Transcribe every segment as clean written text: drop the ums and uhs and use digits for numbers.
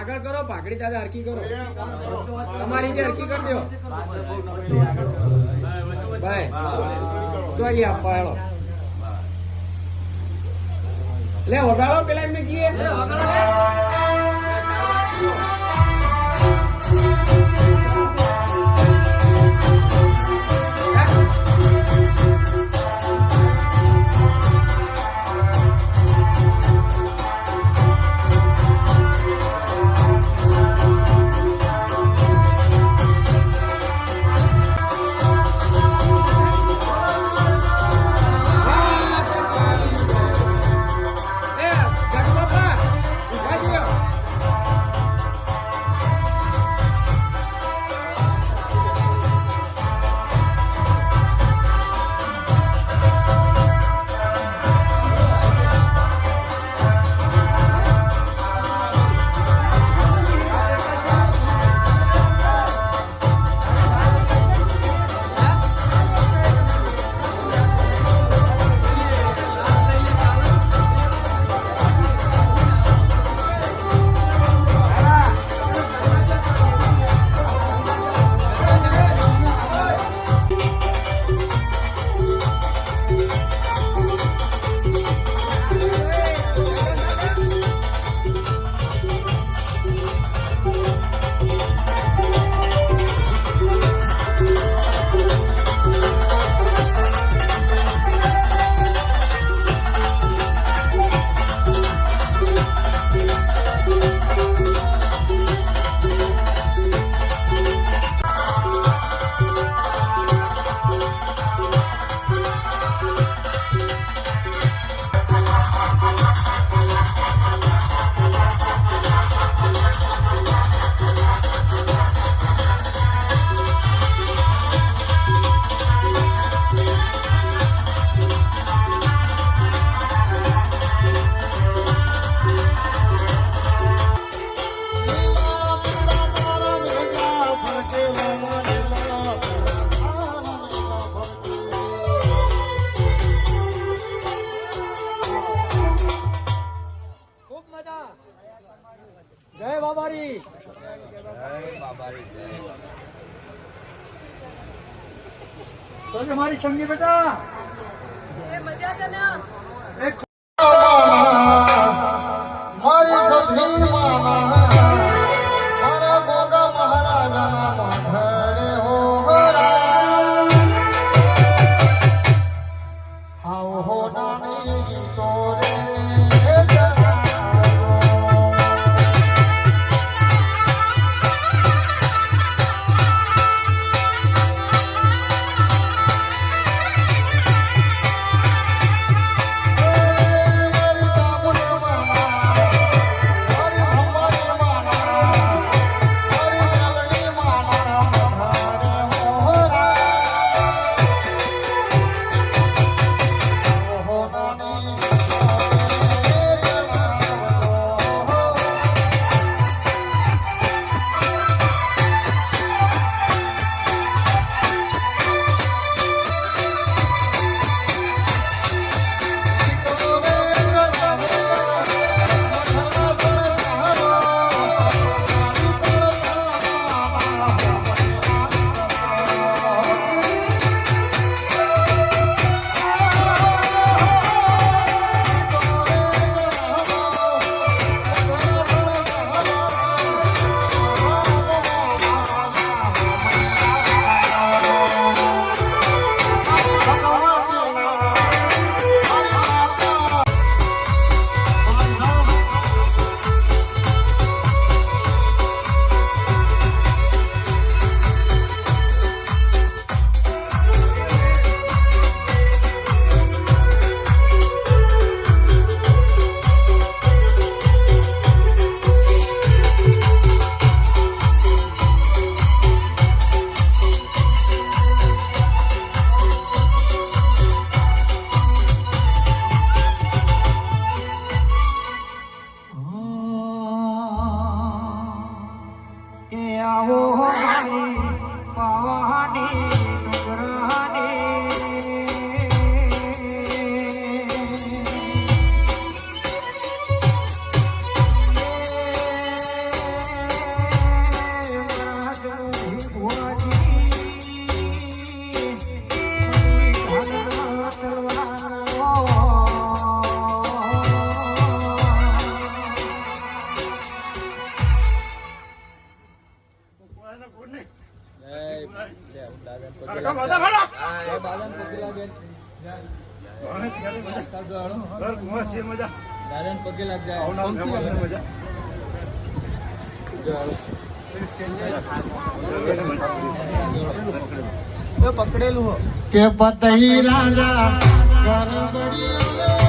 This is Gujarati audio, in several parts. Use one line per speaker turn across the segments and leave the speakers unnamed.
આગળ કરો, પાઘડી દાદા હરકી કરો, તમારી જે હરકી કરી દો ભાઈ. જોઈએ આપવા હેલો લે વગાડો પેલા એમને કીએ. જય બાબારી. તો મારી સંગી બેટા મજા મારી સધી મારા ગોગા મહારાજા ભરે હો હાવ હો નાની ગીતો રે. પગે લાગ જાય પકડેલું
કે પતહી રાજા ગરબડિયા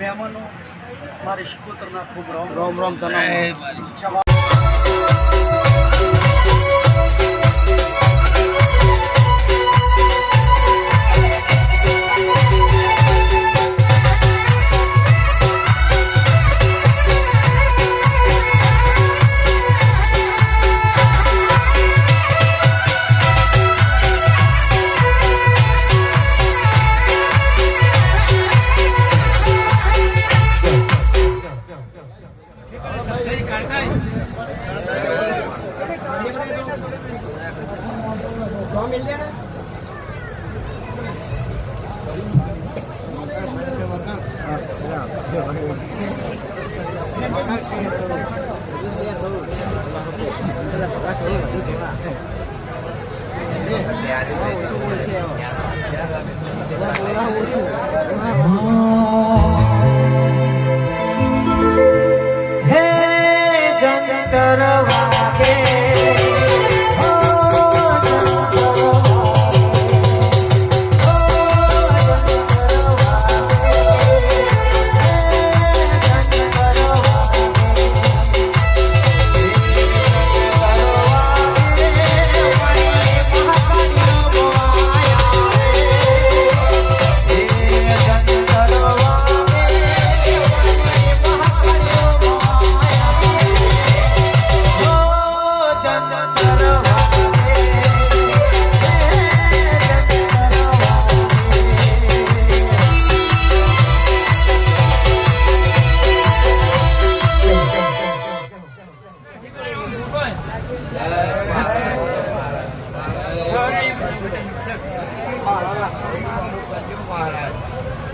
મહેમાનો મારી શિકોતરના ખૂબ
રોમ રોમ તને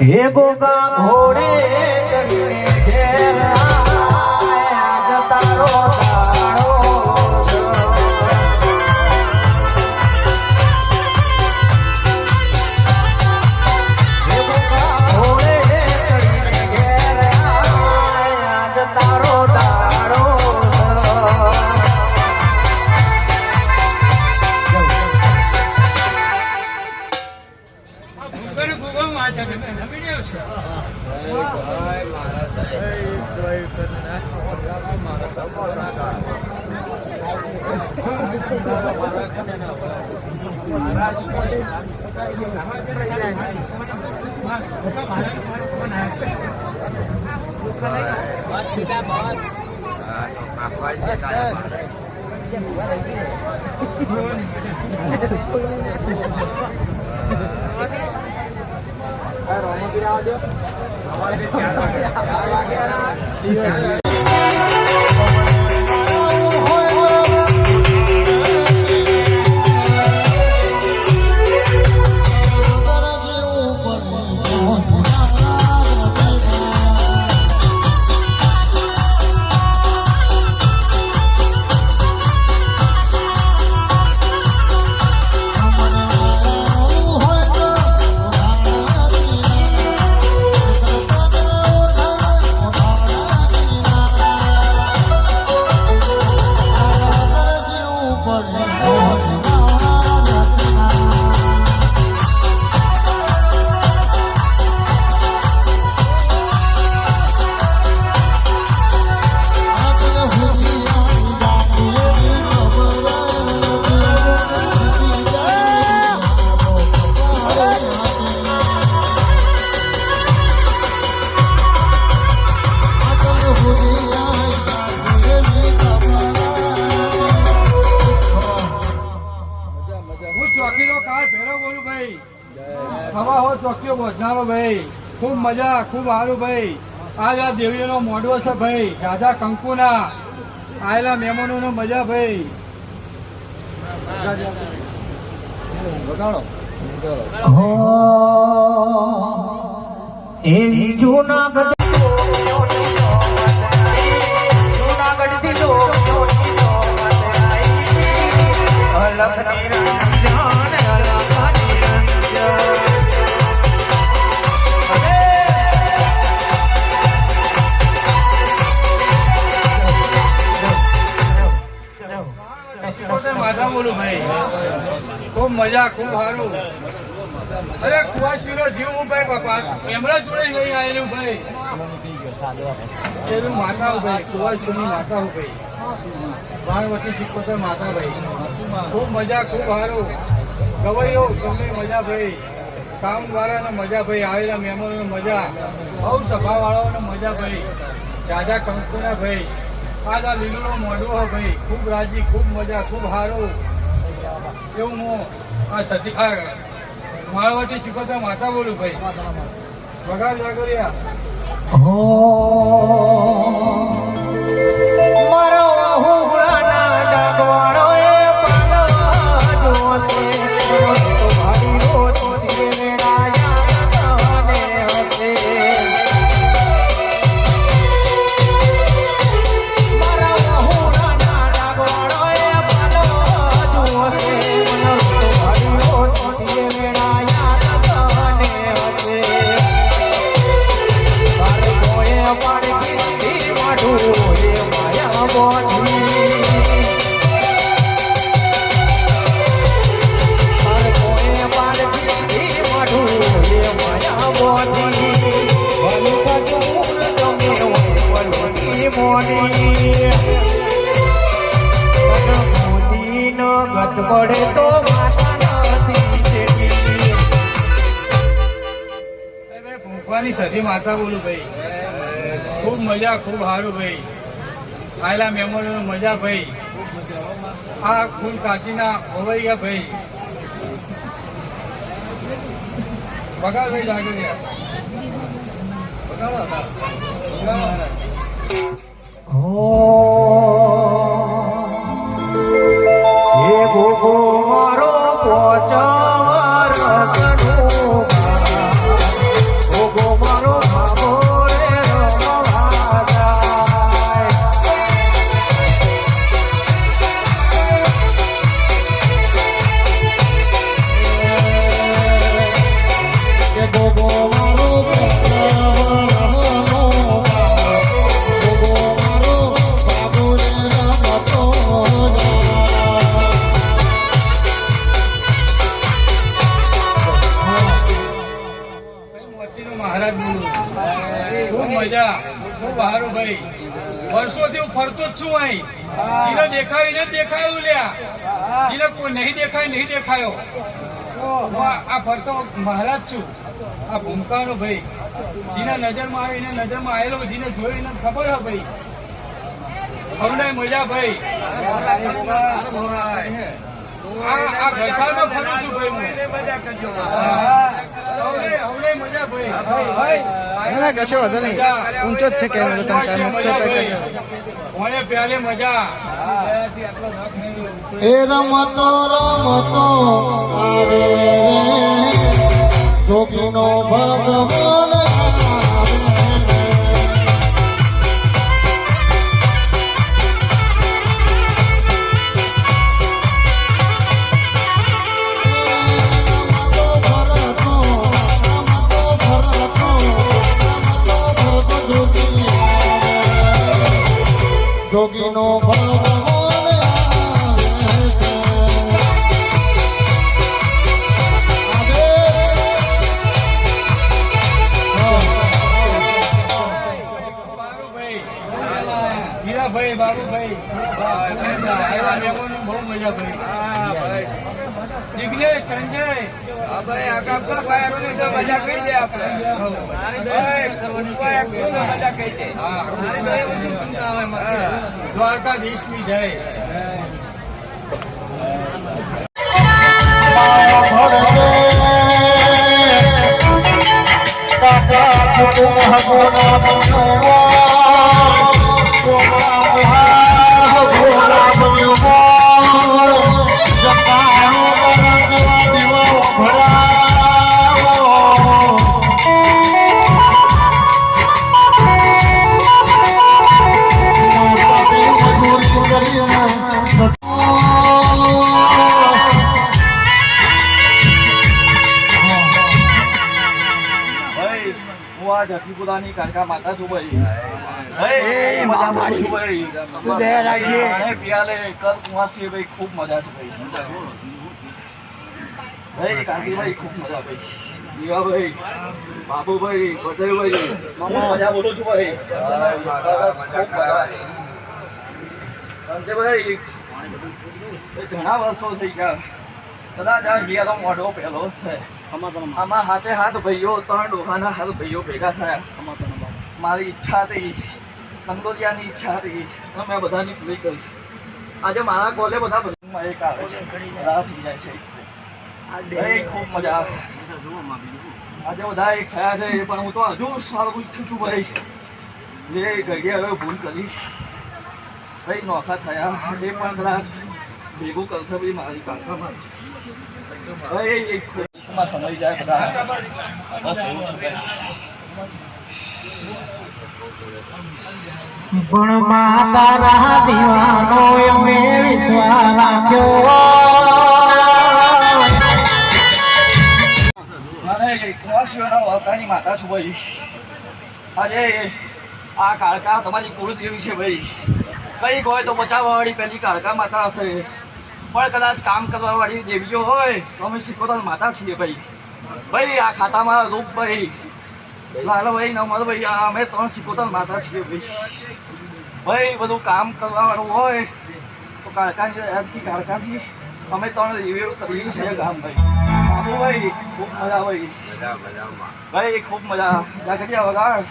हे गोगा घोड़े चढ़ने घेर आया जतारो दाड़ो हे गोगा घोड़े चढ़ने घेर आया जतारो दाड़ो
ચોકીઓ બોધનારો ભાઈ, ખૂબ મજા, ખૂબ સારું ભાઈ. આજ આ દેવીનો મોઢવો છે ભાઈ, રાધા કંકુના આયેલા મહેમાનોનો મજા ભાઈ.
હો એવી જૂનાગઢ જૂનાગઢથી અલગ
માથા બોલું ભાઈ, ખૂબ મજા, ખૂબ સારું. અરે કુવાસીનો જીવ હું ભાઈ બાપા એમના જોડે લઈ આવેલું ભાઈ. એનું માતા ભાઈ, કુવાસીની માતા હું ભાઈ, બાણવતી સિકોતર માતા ભાઈ. ખૂબ મજા, ખૂબ સારું. ગવૈયો તમને મજા ભાઈ, કામ વાળાને મજા ભાઈ, આવેલા મહેમાનોને મજા, બહુ સભાવાળાઓને મજા ભાઈ, રાજા કંકુના ભાઈ. આજ આ લીલુનો મોઢવો ભાઈ, ખૂબ રાજી, ખૂબ મજા, ખૂબ સારું. એવું હું આ સતી માળવટી શીખવતા માતા બોલું ભાઈ. વગાડ જાગરિયા.
હો મારો હુગડાના ડાગવાળો એ પાડવા જોશે તો ભાડી રોજ વેડાયા ને હશે. મારા હુગડાના ડાગવાળો એ પાડવા જોશે તો ભાડી રોજ વેડાયા ને હશે. પાડકી માઢું એ માયા બોધી પાડકી માઢું એ માયા બોધી મોની મોદી નો ગત પડે તો માતા નથી.
ભૂખવાની સતી માતા બોલું ભાઈ. ખૂબ મજા, ખૂબ સારું ભાઈ, આયેલા મહેમાનોને મજા ભાઈ. આ ફૂલ કાશીના હોવૈયા ભાઈ. બગાડ ભાઈ લાગે
હે ગોગો મારો પોચા રસનું ગોગો મારો ભાભો રે રમવા જાય. હે ગોગો મારો પોચા
મહારાજ બોલું. ખૂબ મજા, ખૂબ સારું ભાઈ. વર્ષોથી હું ફરતો જ છું અહીં. જીને દેખાયું ને દેખાયું લ્યા, જીને કોઈ નહીં દેખાય નહીં દેખાયો. હું આ ફરતો મહારાજ છું, આ ભૂમકાનો ભાઈ. જીને નજરમાં આવીને નજરમાં આવેલો, જીને જોઈને ખબર હે ભાઈ. અમને મજા ભાઈ આ ઘરખામાં ફરું છું ભાઈ હું અમને મજા ભાઈ
ના કશો વાંધો નહીં ઊંચો જ છે કેમેરો તમે મને
પહેલે મજા
એ રમતો રમતો આવે જોગીનો ભગવાન જોગીનો ભગવાન
ભાઈ બાબુભાઈ બહુ મજા ભાઈ જિગ્નેશ સંજય મજા કહી દે દ્વારકાધીશ ની જય જખીપુરાની કારકા માતા છું ભાઈ ખૂબ મજા છે ભાઈ કાંતિભાઈ ખૂબ મજા ભાઈ જીવાભાઈ બાબુભાઈ પટેલભાઈ મજા બોલું છું ભાઈ સંજયભાઈ ઘણા વર્ષો થઈ ગયા કદાચ આ હિયારો મોઢો પહેલો છે આમાં હાથે હાથ ભાઈઓ 3 ડોહાના હાથ ભાઈઓ ભેગા થયા મારી ઈચ્છા હતી કંદોરિયાની ઈચ્છા હતી મેં બધાની પૂરી કરીશ આજે મારા કોલે બધા બંધમાં એક આવે છે બધા થઈ જાય છે ખૂબ મજા આવે આજે બધા એક થયા છે પણ હું તો હજુ સારું ઈચ્છું છું ભાઈ જે ઘડીએ હવે ભૂલ કરીશ ભાઈ નોખા થયા એ પણ કદાચ ભેગું કરશે ભાઈ મારી કાંઠામાં ભાઈ સમય જાય બધા બસ એવું છે
પણ માતા દીવાનો એમે વિશ્વાસ રાખ્યો
માતાની માતા છું ભાઈ આજે આ કાળકા તમારી કુળદેવી છે ભાઈ કઈ હોય તો બચાવવાવાળી પહેલી કાળકા માતા હશે પણ કદાચ કામ કરવાવાળી દેવીઓ હોય તો અમે સિકોતર માતા છીએ ભાઈ ભાઈ આ ખાતામાં રૂપભાઈ લાલભાઈ નમરભાઈ આ અમે 3 સિકોતર માતા છીએ ભાઈ બધું કામ કરવાવાળું હોય તો કાળકાથી અમે 3 દેવીઓ કરીએ છીએ કામ ભાઈ બાબુભાઈ ખૂબ મજા ભાઈ ભાઈ ખૂબ મજા જાગરિયા વગાડ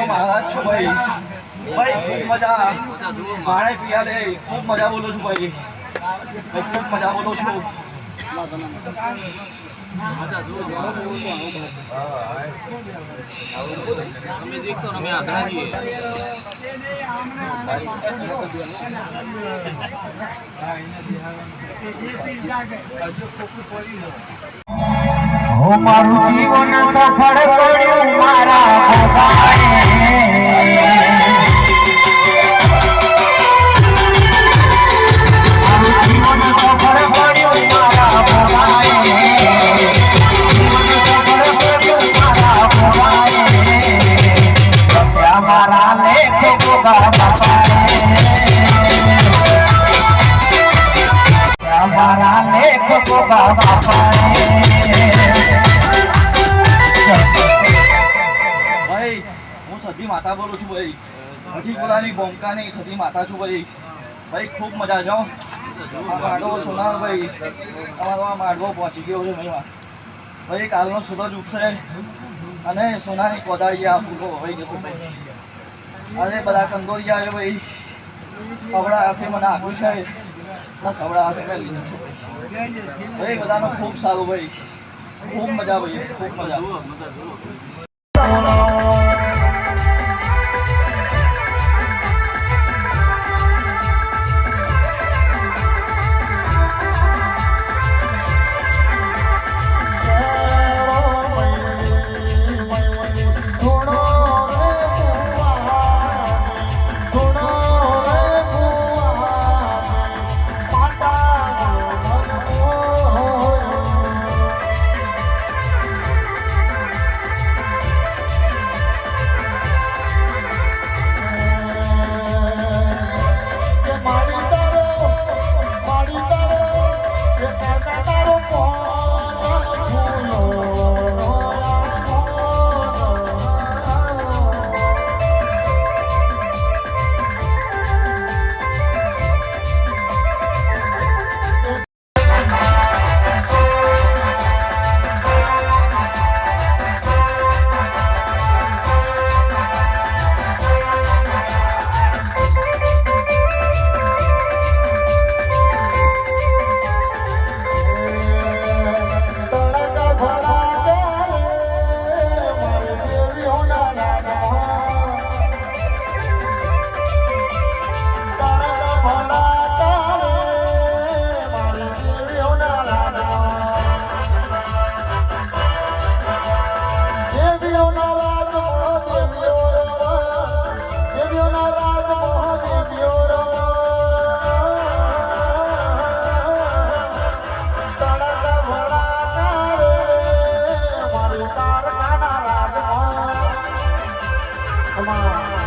મહારાજ છું ભાઈ ખૂબ મજા માણે પિયાલે ખૂબ મજા બોલું છું ભાઈ ખૂબ મજા બોલું છું
મારું જીવન સફળ કર્યું મારા મારા લેખ ભોગા
ભાઈ હું સતી માતા બોલું છું ભાઈ હજીપુરાની બોમકાની સતી માતા છું ભાઈ ભાઈ ખૂબ મજા જાઓ આ માડવો સોનાર ભાઈ અમારો આ માડવો પહોંચી ગયો છે ભાઈ કાલનો સૂરજ ઉગશે અને સોનાની કોદાળી આ ફૂલો હોઈ જશે ભાઈ અરે બધા કંદોરિયા આવે ભાઈ અવળા હાથે મને આપ્યું છે બસ અવળા હાથે મેં લીધું છે ભાઈ બધાનો ખૂબ સારું ભાઈ ખૂબ મજા ભાઈ ખૂબ મજા
Come on.